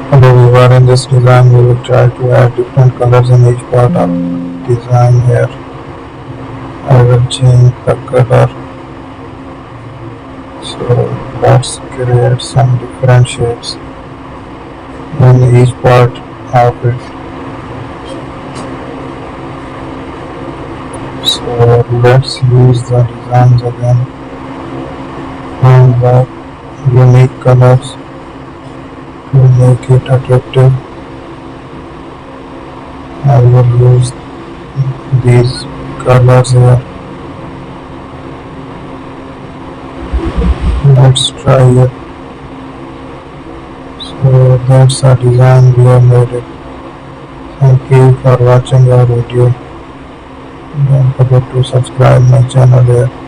Hello everyone, in this design we will try to add different colors in each part of design here. I will change the color. So let's create some different shapes in each part of it. So let's use the designs again and the unique colors to make it attractive. I will use these colors here. Let's try it. So that's the design we have made it. Thank you for watching our video. Don't forget to subscribe my channel here.